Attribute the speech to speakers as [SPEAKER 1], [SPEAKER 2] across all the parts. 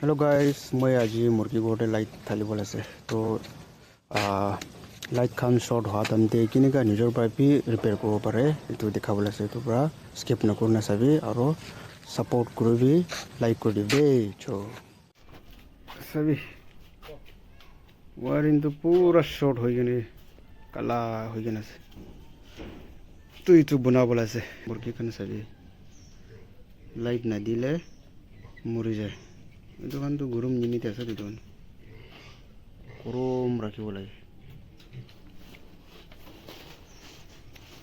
[SPEAKER 1] Hello guys, moi aji murgi gote light thali bola ase. To light khan short hwa tamte kini ka nijor pai pi repair ko pare. Itu dekha bola ase to pra skip na kurna sabi aro support kurubi like kuri be cho. Sabi wiring to pura short hoy gane kala hoy gane ase. Tu itu buna bola ase murgi kan sabi light na dile muri jay. Itu kan tuh gurum ini tiasa itu kan gurum rakhi boleh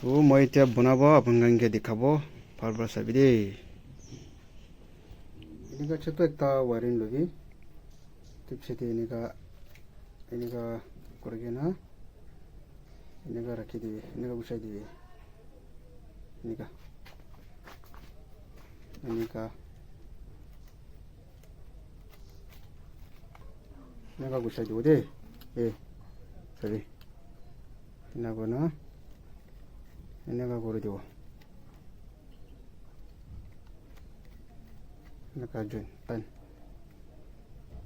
[SPEAKER 1] tuh mau itu bunabo apa enggak dikabo par sabi deh ini kan cetu ekta wiring lagi tip seti ini ka korgena ini ka rakhi deh ini ka busai deh ini 내가 구셔 주고 돼. 예. 저기. 나거나. 내가 고르 줘. 내가 준 단.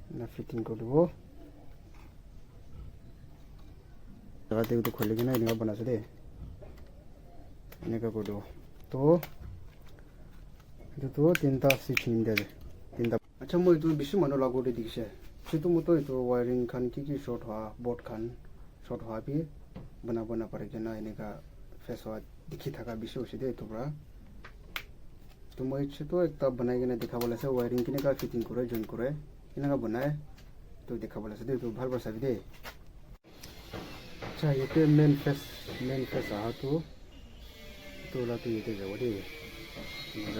[SPEAKER 1] 나 피팅 거고. 내가 되고도 걸리기나 내가 बना서 돼. 내가 고르고. 또 itu tinta switch nim de tinta acha moi tu bisu mano lago de dikse situ moto itu wiring khan ki short ha board khan short ha bi bana pare jana ene ka face wa dikhi thaka bisu side to bra to moi chitu ekta banai gena dekha bola se wiring kine ka fitting kore join kore ina ka banaye to dekha bola se to bhal bhal sabi de acha yete main face aha to la to yete jawo de ini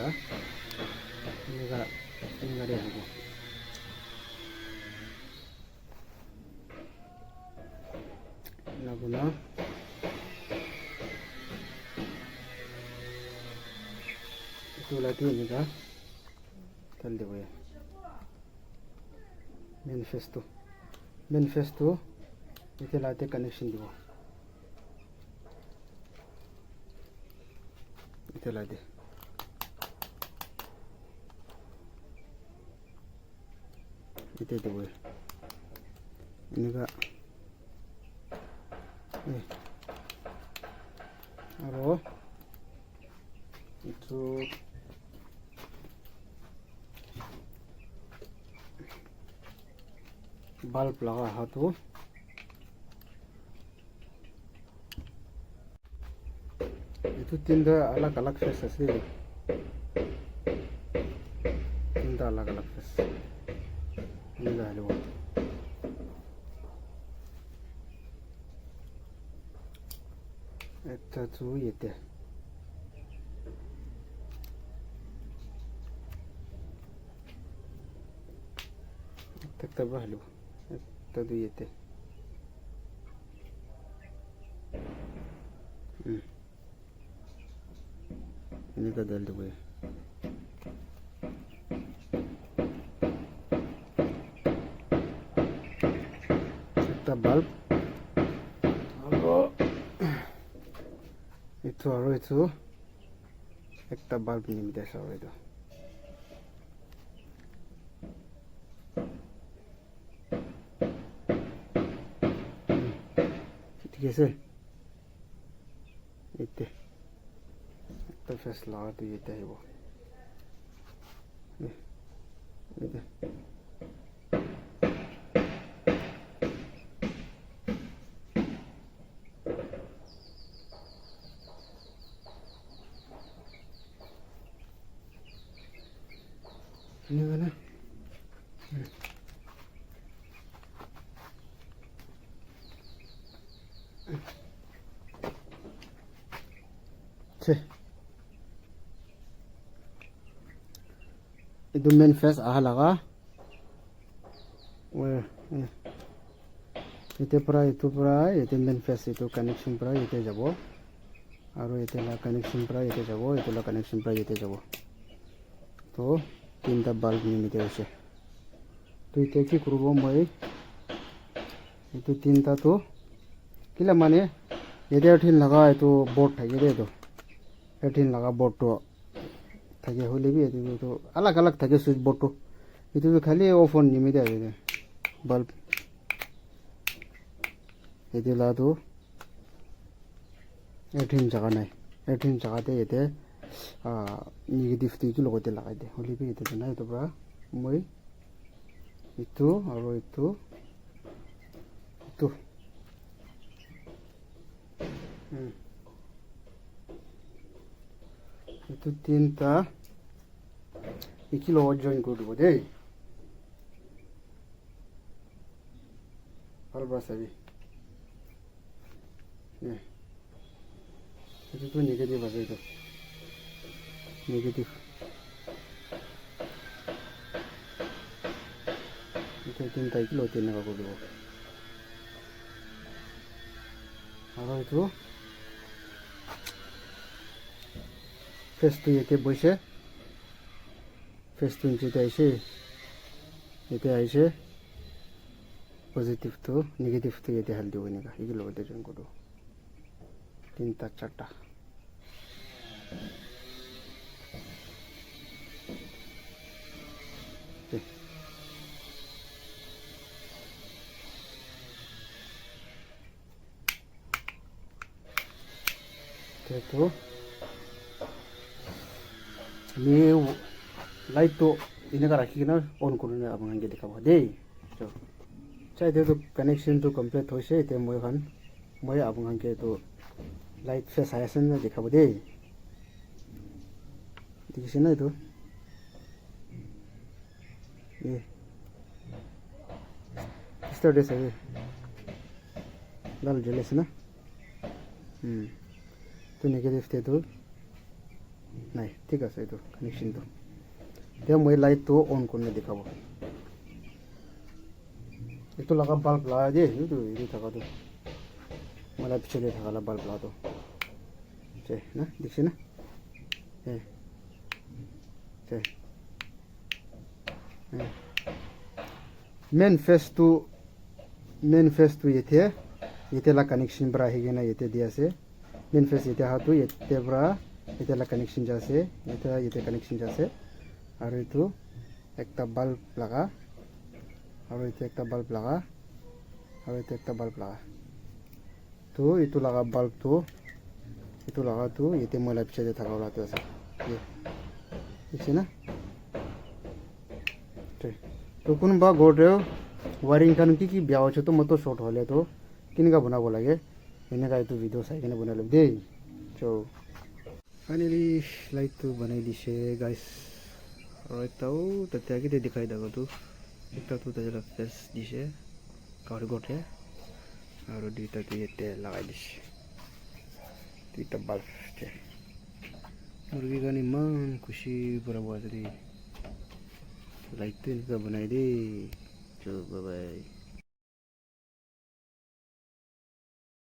[SPEAKER 1] ga deh aku guna itu lagi ini ga tel deh ya manifesto itu lagi connection deh itu lagi itu deh ini ga aro itu bulb laga ha to itu tinda alak face ase tinda alak face ini ga halo eta tu yete تكتب له تدويته ini kadal dulu kita bulb itu ekta bulb ini desa itu कैसे इतने तो फैसला तो ये है वो ये ना itu main face aha laga itu main face itu connection pra itu jabo aro itu la connection pra itu jabo itu la connection pra itu jabo to tinta bulb ni mite ase to itu ki kurubo moi itu tinta to kila mane yede thin laga itu board thage de to eighteen लगा board तो थके होले भी तो अलग अलग थके switch board तो itu khali off on nimide ase bulb ete la tu etin jaga nai etin jaga te ete negative tu logote lagai de holi bi ete na itu bra moi itu aro itu itu tinta ikilo join kodu bode alba sabi itu tuh negatif aja itu negatif itu tinta ikilo tinta kodu aro itu face tu yete boise face tu jete aise yete aise positive tu negative tu yete hal dibo nika igilo de jon kodu tinta charta itu ni light to ini ka rakhi na on kurune abang hange dikhabo de so chai de to connection to complete hoise te moi khan moi abang hange to light face aisen na dikhabo de dikise na to start is away dal jeles na तो negative थे तो नहीं ठीक है तो connection तो क्या मैं लाइट तो ऑन करने दिखाबो ये तो लगा बल्ब लगा दे ये था तो मला पीछे दे था बल्ब लगा तो चे ना दिखे ना चे मेन फेस तो ये थे ला कनेक्शन बरा है ना ये थे दिया से मेन फेस ये हाथू ये ब्रा ये ला कनेक्शन जासे ये कनेक्शन जासे और ये एक बल्ब लगा और ये एक बल्ब लगा और ये एक बल्ब लगा तो ये लगा बल्ब तो ये लगा तो ये मैं लाइफ से था वाला तो ऐसा ये ठीक है ना तो कौन बा गोड़ रहे हो वायरिंग खान की ब्याह हो तो मत शॉर्ट हो ले तो किन का बनाबो लगे इन्हें का तो वीडियो साइड में बना लो दे जो फाइनली लाइट तो बनाई दिसे गाइस और एक तो तत्या के दिखाई देगा तो एक तो तेरा फेस दिसे कार गोटे और दुईटा तो ये ते लगाई दिसे दुईटा बल्ब चे मुर्गी का निमान खुशी पूरा बहुत दी लाइट तो इनका बनाई दे जो बाय बाय